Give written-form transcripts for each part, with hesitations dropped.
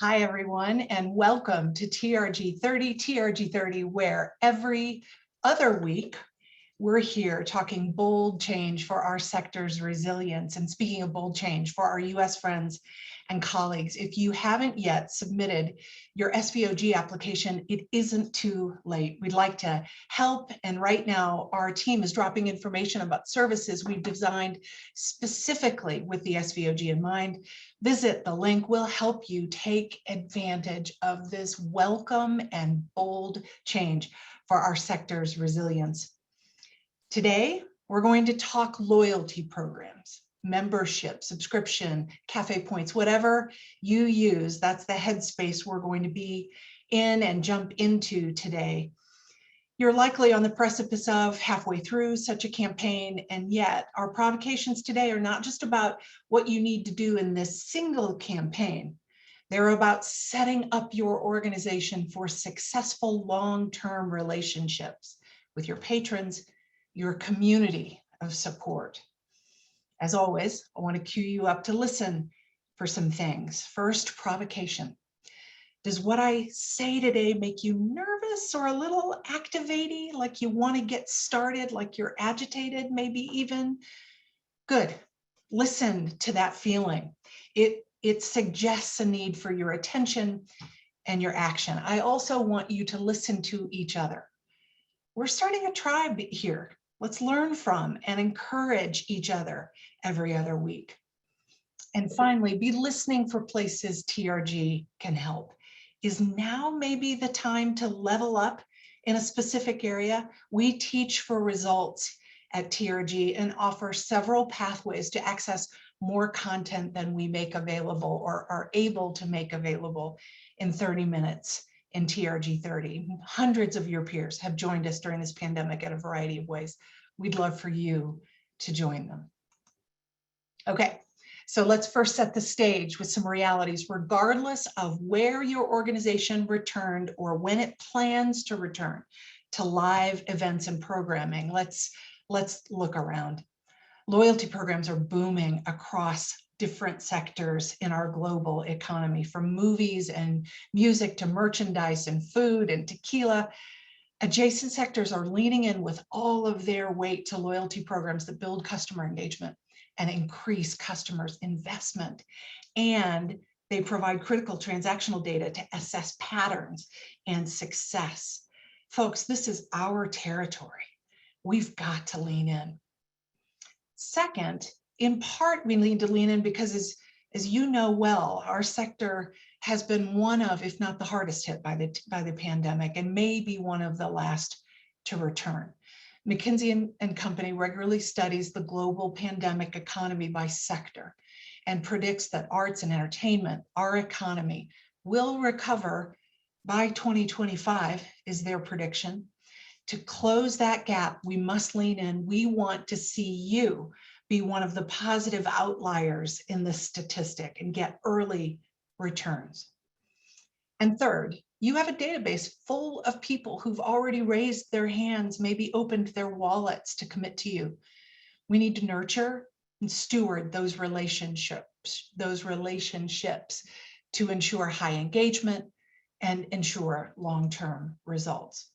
Hi, everyone, and welcome to TRG30, where every other week we're here talking bold change for our sector's resilience. And speaking of bold change for our US friends and colleagues, if you haven't yet submitted your SVOG application, it isn't too late. We'd like to help. And right now, our team is dropping information about services we've designed specifically with the SVOG in mind. Visit the link. We'll help you take advantage of this welcome and bold change for our sector's resilience. Today, we're going to talk loyalty programs, membership, subscription, cafe points, whatever you use. That's the headspace we're going to be in and jump into today. You're likely on the precipice of halfway through such a campaign, and yet our provocations today are not just about what you need to do in this single campaign. They're about setting up your organization for successful long-term relationships with your patrons, your community of support. As always, I want to cue you up to listen for some things. First, provocation. Does what I say today make you nervous or a little activating, like you want to get started, like you're agitated, maybe even? Good. Listen to that feeling. It suggests a need for your attention and your action. I also want you to listen to each other. We're starting a tribe here. Let's learn from and encourage each other every other week. And finally, be listening for places TRG can help. Is now maybe the time to level up in a specific area? We teach for results at TRG and offer several pathways to access more content than we make available or are able to make available in 30 minutes in TRG 30. Hundreds of your peers have joined us during this pandemic in a variety of ways. We'd love for you to join them. Okay. So let's first set the stage with some realities. Regardless of where your organization returned or when it plans to return to live events and programming, let's look around. Loyalty programs are booming across different sectors in our global economy, from movies and music to merchandise and food and tequila. Adjacent sectors are leaning in with all of their weight to loyalty programs that build customer engagement and increase customers' investment. And they provide critical transactional data to assess patterns and success. Folks, this is our territory. We've got to lean in. Second, in part, we need to lean in because as you know well, our sector has been one of, if not the hardest hit by the pandemic, and may be one of the last to return. McKinsey and Company regularly studies the global pandemic economy by sector and predicts that arts and entertainment, our economy, will recover by 2025, is their prediction. To close that gap, we must lean in. We want to see you be one of the positive outliers in this statistic and get early returns. And third, you have a database full of people who've already raised their hands, maybe opened their wallets to commit to you. We need to nurture and steward those relationships to ensure high engagement and ensure long-term results.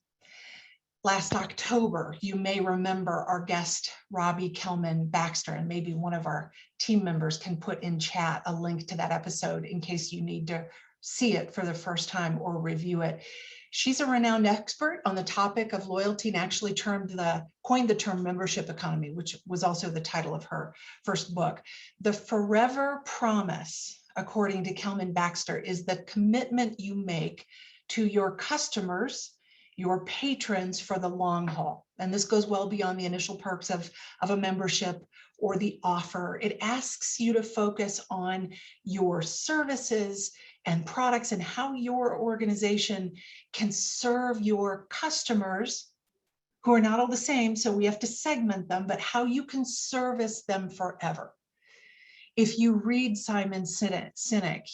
Last October, you may remember our guest, Robbie Kelman-Baxter, and maybe one of our team members can put in chat a link to that episode in case you need to see it for the first time or review it. She's a renowned expert on the topic of loyalty and actually coined the term membership economy, which was also the title of her first book. The forever promise, according to Kelman-Baxter, is the commitment you make to your customers, your patrons, for the long haul. And this goes well beyond the initial perks of a membership or the offer. It asks you to focus on your services and products and how your organization can serve your customers, who are not all the same, so we have to segment them, but how you can service them forever. If you read Simon Sinek,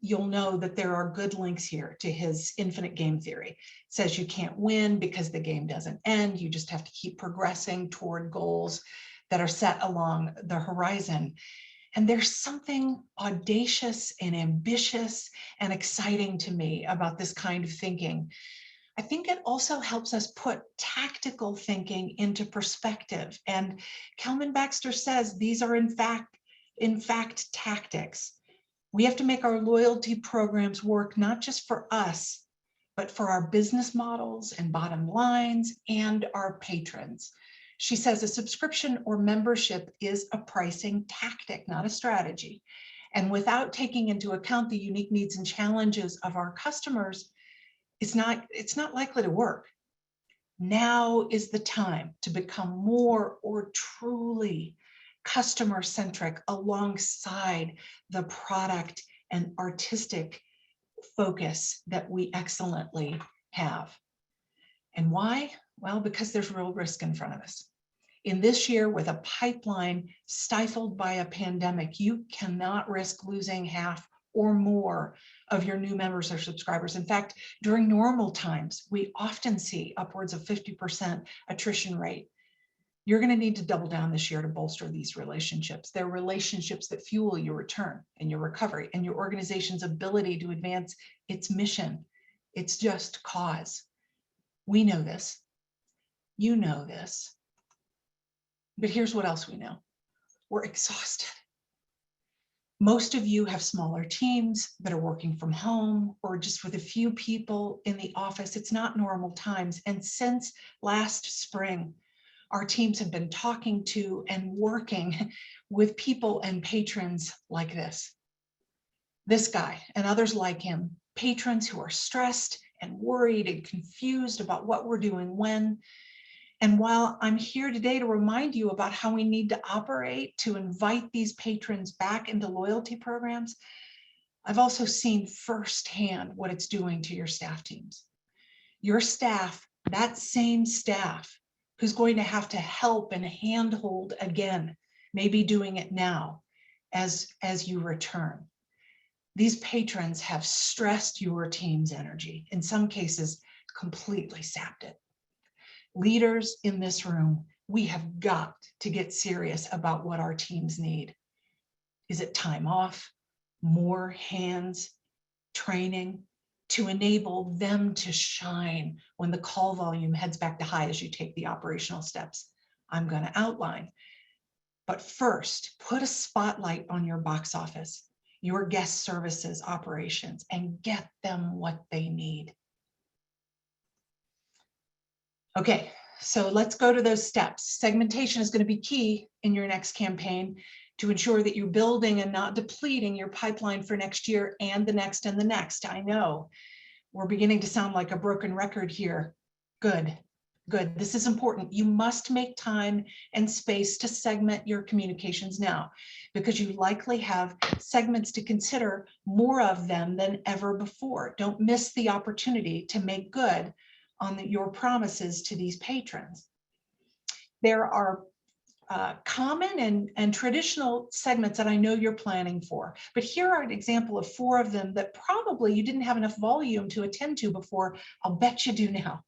you'll know that there are good links here to his infinite game theory. It says you can't win because the game doesn't end. You just have to keep progressing toward goals that are set along the horizon. And there's something audacious and ambitious and exciting to me about this kind of thinking. I think it also helps us put tactical thinking into perspective. And Kelman Baxter says these are in fact tactics. We have to make our loyalty programs work not just for us, but for our business models and bottom lines and our patrons. She says a subscription or membership is a pricing tactic, not a strategy. And without taking into account the unique needs and challenges of our customers, it's not likely to work. Now is the time to become more or truly customer-centric alongside the product and artistic focus that we excellently have. And why? Well, because there's real risk in front of us. In this year, with a pipeline stifled by a pandemic, you cannot risk losing half or more of your new members or subscribers. In fact, during normal times, we often see upwards of 50% attrition rate. You're going to need to double down this year to bolster these relationships. They're relationships that fuel your return and your recovery and your organization's ability to advance its mission, its just cause. We know this. You know this. But here's what else we know. We're exhausted. Most of you have smaller teams that are working from home or just with a few people in the office. It's not normal times. And since last spring, our teams have been talking to and working with people and patrons like this guy and others like him, patrons who are stressed and worried and confused about what we're doing when. And while I'm here today to remind you about how we need to operate to invite these patrons back into loyalty programs, I've also seen firsthand what it's doing to your staff teams. Your staff, that same staff who's going to have to help and handhold again, maybe doing it now as you return. These patrons have stressed your team's energy, in some cases, completely sapped it. Leaders in this room, we have got to get serious about what our teams need. Is it time off, more hands, training to enable them to shine when the call volume heads back to high as you take the operational steps I'm going to outline? But first, put a spotlight on your box office, your guest services operations, and get them what they need. Okay, so let's go to those steps. Segmentation is going to be key in your next campaign to ensure that you're building and not depleting your pipeline for next year and the next and the next. I know we're beginning to sound like a broken record here. Good. This is important. You must make time and space to segment your communications now, because you likely have segments to consider, more of them than ever before. Don't miss the opportunity to make good on your promises to these patrons. There are common and traditional segments that I know you're planning for, but here are an example of 4 of them that probably you didn't have enough volume to attend to before. I'll bet you do now.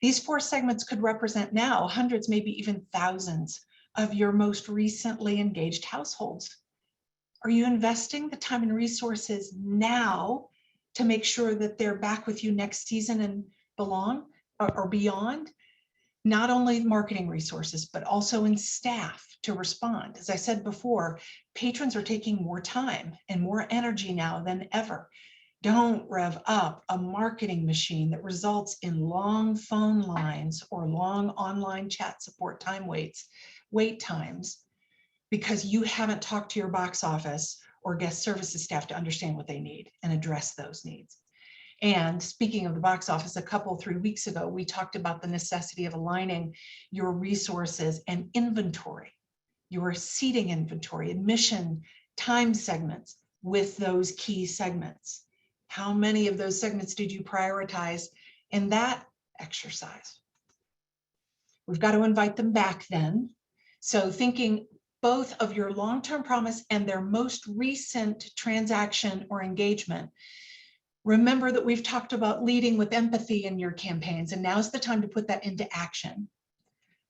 These 4 segments could represent now hundreds, maybe even thousands of your most recently engaged households. Are you investing the time and resources now to make sure that they're back with you next season and belong or beyond? Not only marketing resources, but also in staff to respond. As I said before, patrons are taking more time and more energy now than ever. Don't rev up a marketing machine that results in long phone lines or long online chat support wait times, because you haven't talked to your box office or guest services staff to understand what they need and address those needs. And speaking of the box office, 3 weeks ago, we talked about the necessity of aligning your resources and inventory, your seating inventory, admission, time segments with those key segments. How many of those segments did you prioritize in that exercise? We've got to invite them back then. So thinking both of your long-term promise and their most recent transaction or engagement. Remember that we've talked about leading with empathy in your campaigns, and now's the time to put that into action.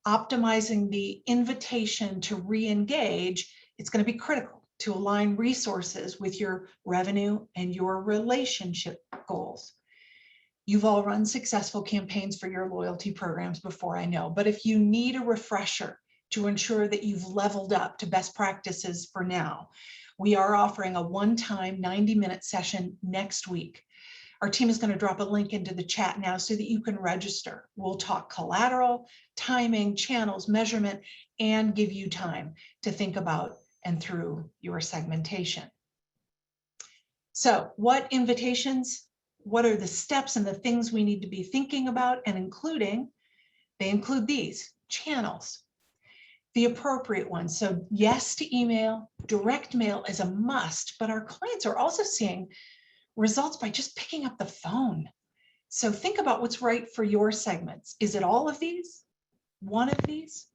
Optimizing the invitation to re-engage, it's going to be critical to align resources with your revenue and your relationship goals. You've all run successful campaigns for your loyalty programs before, I know, but if you need a refresher to ensure that you've leveled up to best practices for now, we are offering a one-time 90-minute session next week. Our team is going to drop a link into the chat now so that you can register. We'll talk collateral, timing, channels, measurement, and give you time to think about and through your segmentation. So what invitations, what are the steps and the things we need to be thinking about and including? They include these channels, the appropriate ones. So yes to email, direct mail is a must, but our clients are also seeing results by just picking up the phone. So think about what's right for your segments. Is it all of these? One of these?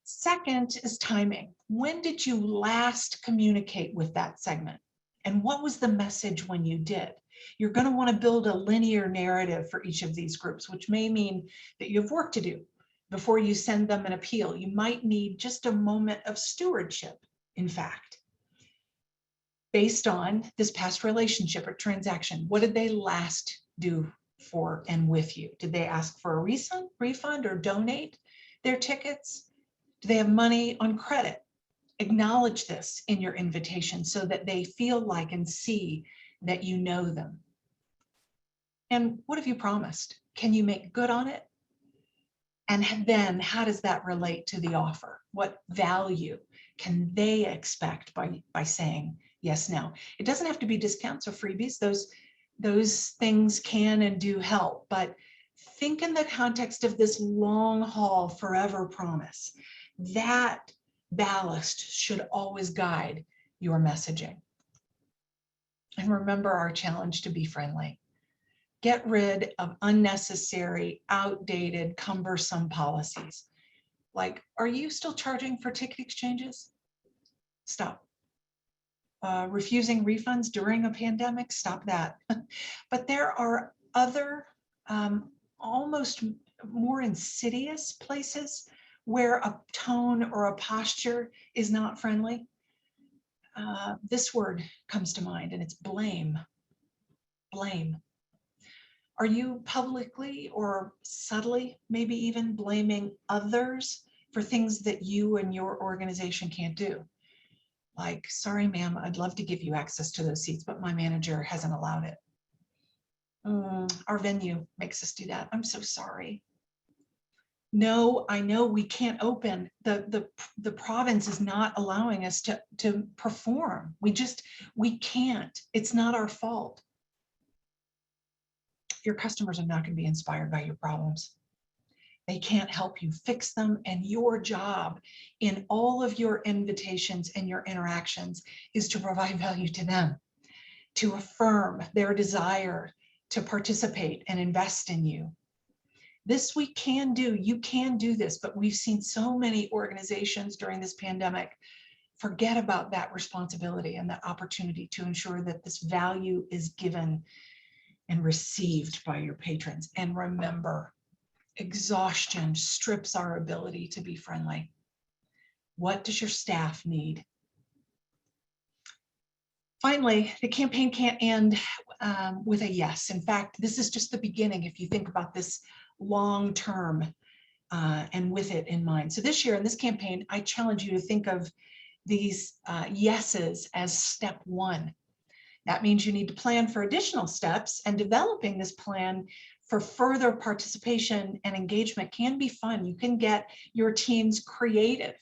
Second is timing. When did you last communicate with that segment? And what was the message when you did? You're going to want to build a linear narrative for each of these groups, which may mean that you have work to do before you send them an appeal. You might need just a moment of stewardship, in fact, based on this past relationship or transaction. What did they last do for and with you? Did they ask for a refund or donate their tickets? Do they have money on credit? Acknowledge this in your invitation so that they feel like and see that you know them. And what have you promised? Can you make good on it? And then how does that relate to the offer? What value can they expect by saying yes now? It doesn't have to be discounts or freebies. Those things can and do help, but think in the context of this long haul forever promise. That ballast should always guide your messaging. And remember our challenge to be friendly. Get rid of unnecessary, outdated, cumbersome policies. Like, are you still charging for ticket exchanges? Stop. Refusing refunds during a pandemic? Stop that. But there are other almost more insidious places where a tone or a posture is not friendly. This word comes to mind, and it's blame. Blame. Are you publicly or subtly, maybe even blaming others for things that you and your organization can't do? Like, sorry, ma'am, I'd love to give you access to those seats, but my manager hasn't allowed it. Our venue makes us do that. I'm so sorry. No, I know we can't open. The province is not allowing us to perform. We can't. It's not our fault. Your customers are not going to be inspired by your problems. They can't help you fix them, and your job in all of your invitations and your interactions is to provide value to them, to affirm their desire to participate and invest in you. This we can do. You can do this, but we've seen so many organizations during this pandemic forget about that responsibility and that opportunity to ensure that this value is given and received by your patrons. And remember, exhaustion strips our ability to be friendly. What does your staff need? Finally, the campaign can't end with a yes. In fact, this is just the beginning if you think about this long term and with it in mind. So this year in this campaign, I challenge you to think of these yeses as step one. That means you need to plan for additional steps, and developing this plan for further participation and engagement can be fun. You can get your teams creative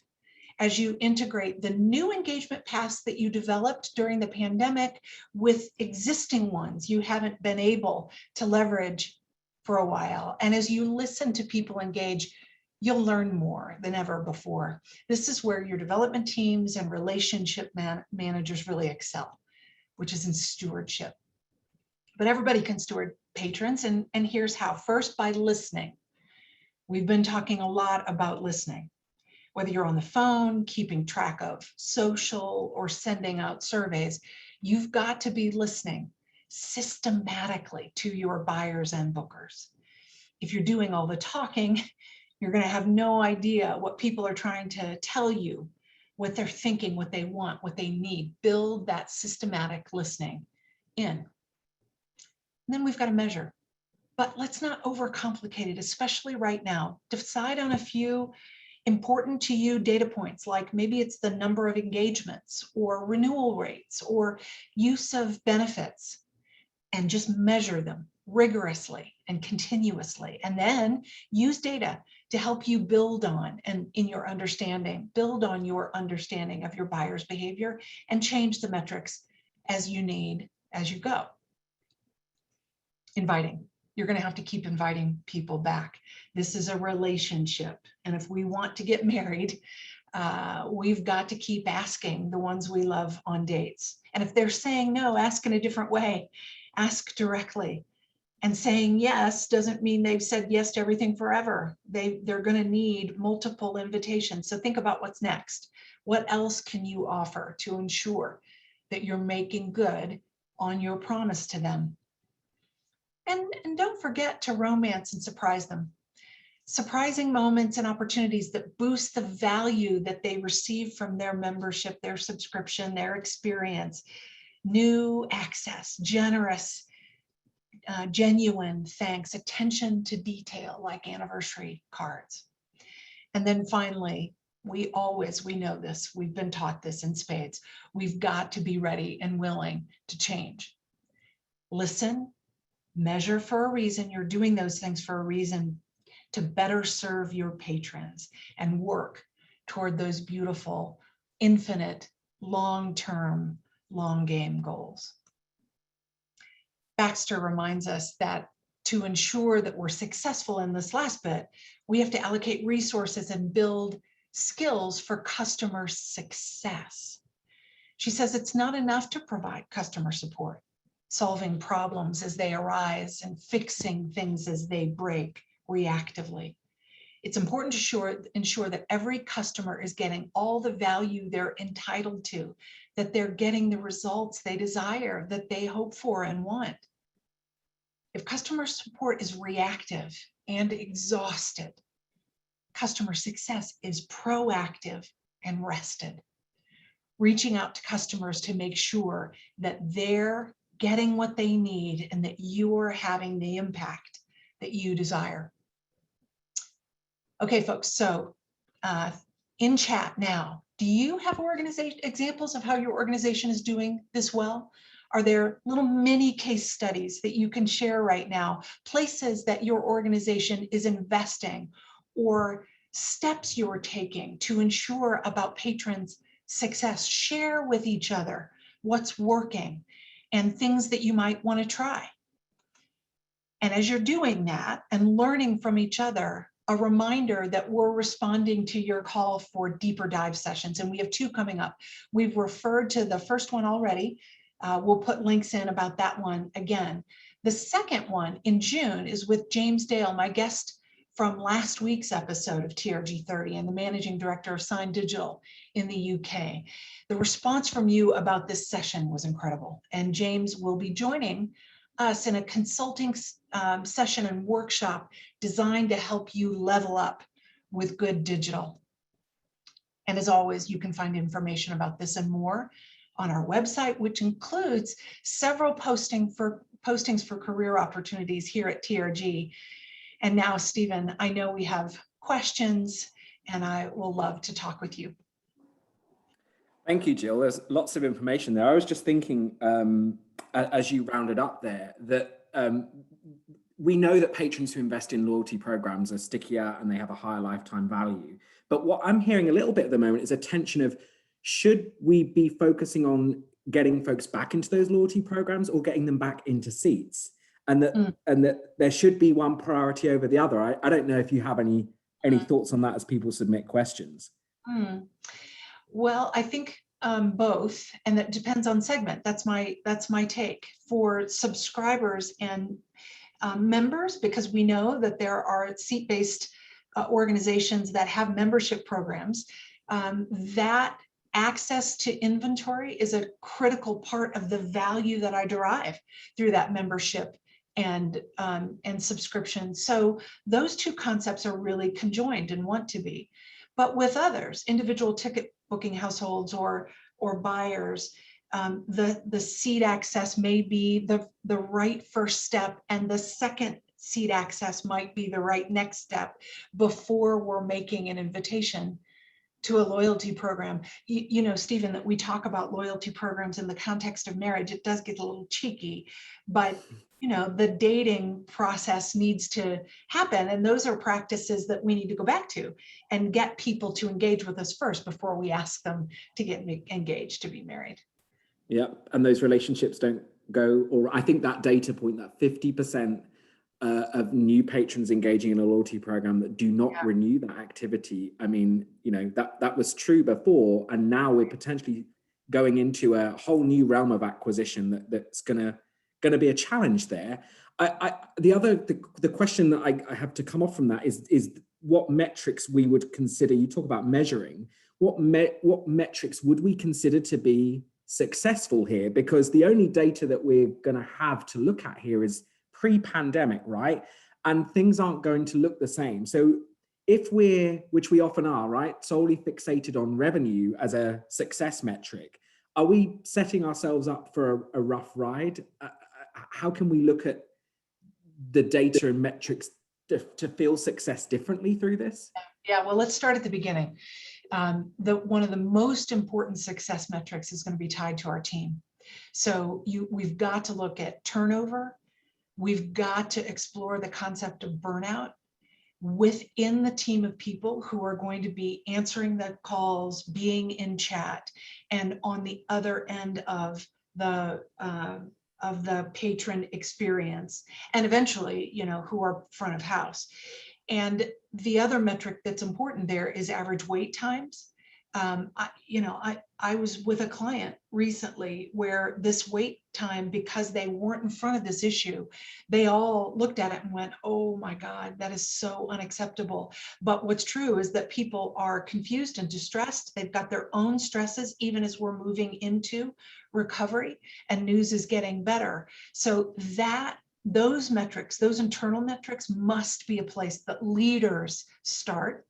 as you integrate the new engagement paths that you developed during the pandemic with existing ones you haven't been able to leverage for a while. And as you listen to people engage, you'll learn more than ever before. This is where your development teams and relationship managers really excel, which is in stewardship. But everybody can steward patrons, and here's how. First, by listening. We've been talking a lot about listening. Whether you're on the phone, keeping track of social, or sending out surveys, you've got to be listening systematically to your buyers and bookers. If you're doing all the talking, you're going to have no idea what people are trying to tell you what they're thinking, what they want, what they need. Build that systematic listening in. And then we've got to measure. But let's not overcomplicate it, especially right now. Decide on a few important to you data points, like maybe it's the number of engagements or renewal rates or use of benefits, and just measure them rigorously and continuously. And then use data to help you build on and in your understanding, build on your understanding of your buyer's behavior and change the metrics as you need as you go. Inviting. You're going to have to keep inviting people back. This is a relationship. And if we want to get married, we've got to keep asking the ones we love on dates. And if they're saying no, ask in a different way. Ask directly. And saying yes doesn't mean they've said yes to everything forever. They're going to need multiple invitations. So think about what's next. What else can you offer to ensure that you're making good on your promise to them? And don't forget to romance and surprise them. Surprising moments and opportunities that boost the value that they receive from their membership, their subscription, their experience. New access, generous, genuine thanks, attention to detail like anniversary cards. And then finally, we know this, we've been taught this in spades. We've got to be ready and willing to change. Listen, measure for a reason. You're doing those things for a reason to better serve your patrons and work toward those beautiful, infinite, long-term, long game goals. Baxter reminds us that to ensure that we're successful in this last bit, we have to allocate resources and build skills for customer success. She says it's not enough to provide customer support, solving problems as they arise and fixing things as they break reactively. It's important to ensure that every customer is getting all the value they're entitled to, that they're getting the results they desire, that they hope for and want. If customer support is reactive and exhausted, customer success is proactive and rested. Reaching out to customers to make sure that they're getting what they need and that you're having the impact that you desire. Okay, folks, so in chat now, do you have examples of how your organization is doing this well? Are there little mini case studies that you can share right now, places that your organization is investing or steps you're taking to ensure about patrons' success? Share with each other what's working and things that you might want to try. And as you're doing that and learning from each other, a reminder that we're responding to your call for deeper dive sessions. And we have 2 coming up. We've referred to the first one already. We'll put links in about that one again. The second one in June is with James Dale, my guest from last week's episode of TRG 30 and the managing director of Sign Digital in the UK. The response from you about this session was incredible. And James will be joining us in a consulting session and workshop designed to help you level up with good digital. And as always, you can find information about this and more on our website, which includes several postings for career opportunities here at TRG. And now, Stephen, I know we have questions and I will love to talk with you. Thank you, Jill. There's lots of information there. I was just thinking, as you rounded up there, that we know that patrons who invest in loyalty programs are stickier and they have a higher lifetime value. But what I'm hearing a little bit at the moment is a tension of, should we be focusing on getting folks back into those loyalty programs or getting them back into seats? And that there should be one priority over the other. I don't know if you have any thoughts on that as people submit questions. Well, I think both, and that depends on segment. That's my take. For subscribers and members, because we know that there are seat-based organizations that have membership programs, that access to inventory is a critical part of the value that I derive through that membership and subscription. So those 2 concepts are really conjoined and want to be. But with others, individual ticket booking households or buyers, the seat access may be the right first step, and the second seat access might be the right next step before we're making an invitation to a loyalty program. You know, Stephen, that we talk about loyalty programs in the context of marriage, it does get a little cheeky, but you know, the dating process needs to happen. And those are practices that we need to go back to and get people to engage with us first before we ask them to get engaged to be married. Yeah, and those relationships don't go, or I think that data point, that 50% of new patrons engaging in a loyalty program that do not renew that activity. I mean, you know, that was true before, and now we're potentially going into a whole new realm of acquisition that's gonna be a challenge there. The question that I have to come off from that is what metrics we would consider. You talk about measuring. What metrics would we consider to be successful here? Because the only data that we're going to have to look at here is pre-pandemic, right? And things aren't going to look the same. So if we're, which we often are, right, solely fixated on revenue as a success metric, are we setting ourselves up for a rough ride? How can we look at the data and metrics to feel success differently through this? Yeah, well, let's start at the beginning. One of the most important success metrics is going to be tied to our team. So we've got to look at turnover. We've got to explore the concept of burnout within the team of people who are going to be answering the calls, being in chat, and on the other end of the patron experience, and eventually, you know, who are front of house. And the other metric that's important there is average wait times. I was with a client recently where this wait time, because they weren't in front of this issue, they all looked at it and went, oh my God, that is so unacceptable. But what's true is that people are confused and distressed. They've got their own stresses, even as we're moving into recovery and news is getting better. So those metrics, those internal metrics, must be a place that leaders start.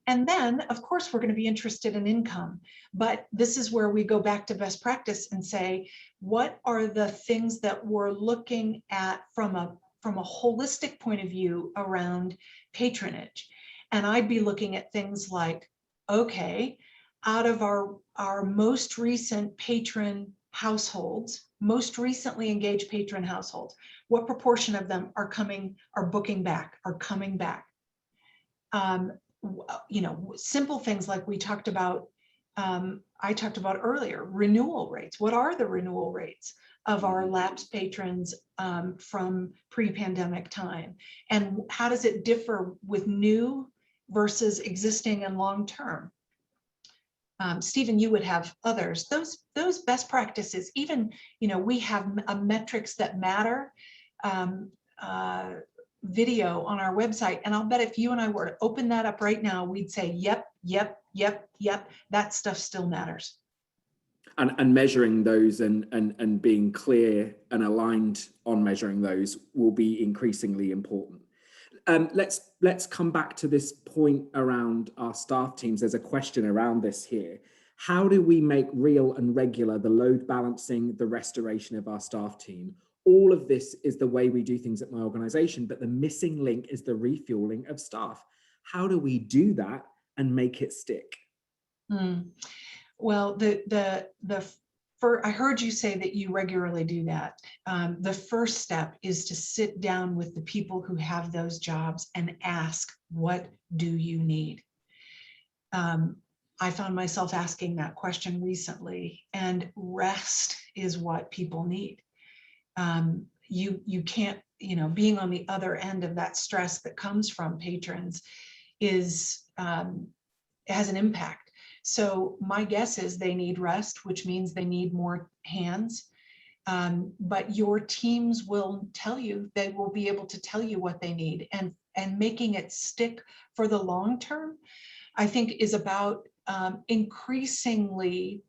And then, of course, we're going to be interested in income. But this is where we go back to best practice and say, what are the things that we're looking at from a holistic point of view around patronage? And I'd be looking at things like, okay, out of our most recent patron households, most recently engaged patron households, what proportion of them are coming back? You know, simple things like we talked about, I talked about earlier, renewal rates. What are the renewal rates of our lapsed patrons from pre-pandemic time? And how does it differ with new versus existing and long-term? Stephen, you would have others. Those best practices, even, you know, we have metrics that matter video on our website. And I'll bet if you and I were to open that up right now, we'd say, yep, that stuff still matters. And measuring those and being clear and aligned on measuring those will be increasingly important. Let's come back to this point around our staff teams. There's a question around this here. How do we make real and regular the load balancing, the restoration of our staff team? All of this is the way we do things at my organization, but the missing link is the refueling of staff. How do we do that and make it stick? Well, I heard you say that you regularly do that. The first step is to sit down with the people who have those jobs and ask, what do you need? I found myself asking that question recently, and rest is what people need. You can't, you know, being on the other end of that stress that comes from patrons has an impact. So my guess is they need rest, which means they need more hands. But your teams will tell you, they will be able to tell you what they need, and making it stick for the long term, I think, is about increasingly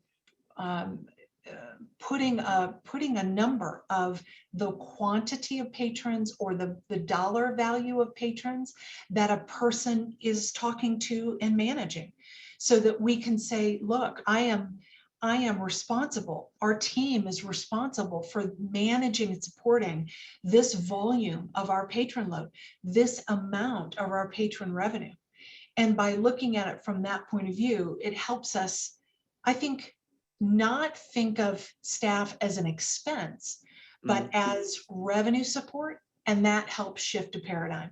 putting a number of the quantity of patrons or the dollar value of patrons that a person is talking to and managing, so that we can say, look, I am responsible. Our team is responsible for managing and supporting this volume of our patron load, this amount of our patron revenue. And by looking at it from that point of view, it helps us, I think, not think of staff as an expense, but as revenue support, and that helps shift a paradigm.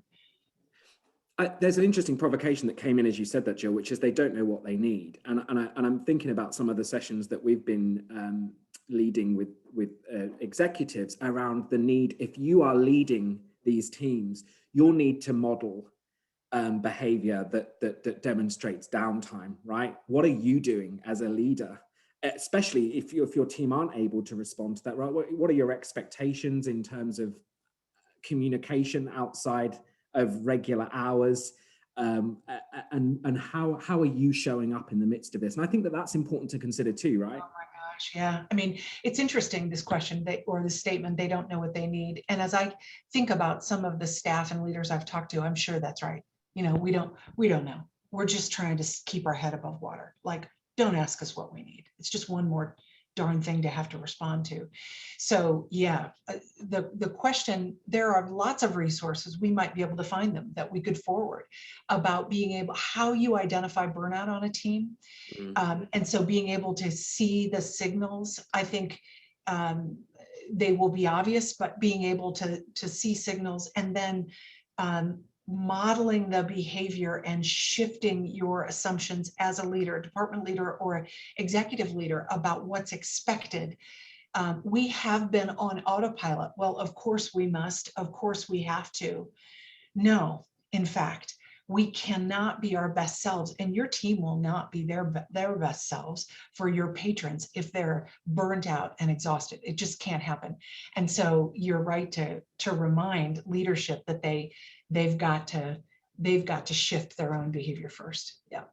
There's an interesting provocation that came in as you said that, Jill, which is they don't know what they need. And I'm thinking about some of the sessions that we've been leading with executives around the need, if you are leading these teams, you'll need to model behavior that demonstrates downtime, right? What are you doing as a leader? Especially if your team aren't able to respond to that, right? What are your expectations in terms of communication outside of regular hours, and how are you showing up in the midst of this? And I think that's important to consider too, right? Oh my gosh, yeah. I mean, it's interesting, this question or the statement, they don't know what they need. And as I think about some of the staff and leaders I've talked to, I'm sure that's right. You know, we don't know. We're just trying to keep our head above water. Like, don't ask us what we need. It's just one more darn thing to have to respond to. So yeah, the question, there are lots of resources, we might be able to find them, that we could forward about being able, how you identify burnout on a team. And so being able to see the signals, I think they will be obvious, but being able to see signals, and then modeling the behavior and shifting your assumptions as a leader, a department leader or executive leader, about what's expected. We have been on autopilot. Well, of course we must, of course we have to. No, in fact, we cannot be our best selves, and your team will not be their best selves for your patrons if they're burnt out and exhausted. It just can't happen. And so you're right to remind leadership that they've got to shift their own behavior first. Yeah.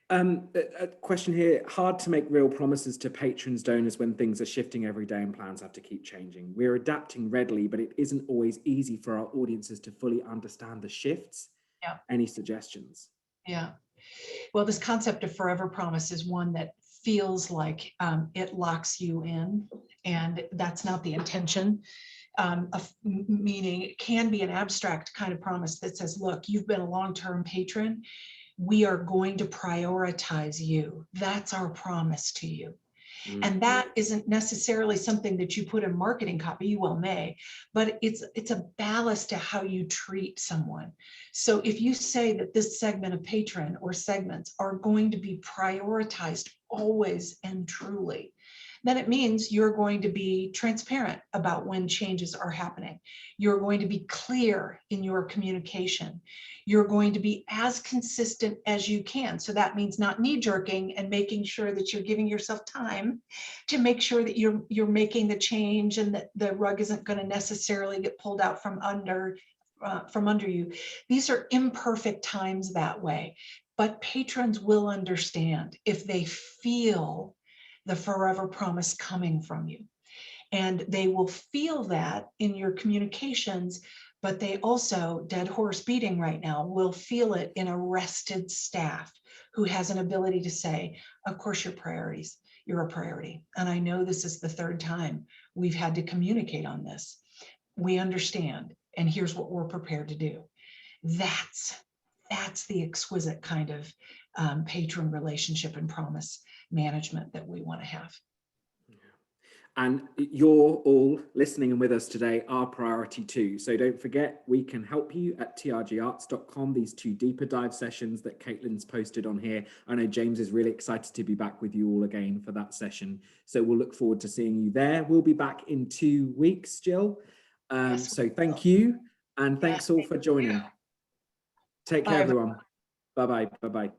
A question here: hard to make real promises to patrons, donors when things are shifting every day and plans have to keep changing. We're adapting readily, but it isn't always easy for our audiences to fully understand the shifts. Yeah. Any suggestions? Yeah. Well, this concept of forever promise is one that feels like it locks you in, and that's not the intention. Meaning it can be an abstract kind of promise that says, look, you've been a long-term patron. We are going to prioritize you. That's our promise to you. And that isn't necessarily something that you put in marketing copy. You well may, but it's a ballast to how you treat someone. So if you say that this segment of patron or segments are going to be prioritized always and truly, then it means you're going to be transparent about when changes are happening. You're going to be clear in your communication. You're going to be as consistent as you can. So that means not knee-jerking and making sure that you're giving yourself time to make sure that you're making the change, and that the rug isn't going to necessarily get pulled out from under you. These are imperfect times that way, but patrons will understand if they feel the forever promise coming from you. And they will feel that in your communications, but they also, dead horse beating right now, will feel it in a rested staff who has an ability to say, of course, you're a priority. And I know this is the third time we've had to communicate on this. We understand, and here's what we're prepared to do. That's the exquisite kind of patron relationship and promise management that we want to have. And you're all listening and with us today are priority too. So don't forget, we can help you at trgarts.com. These 2 deeper dive sessions that Caitlin's posted on here. I know James is really excited to be back with you all again for that session. So we'll look forward to seeing you there. We'll be back in 2 weeks, Jill. So thank you. And thanks all for joining. Take care, everyone. Bye-bye. Bye-bye.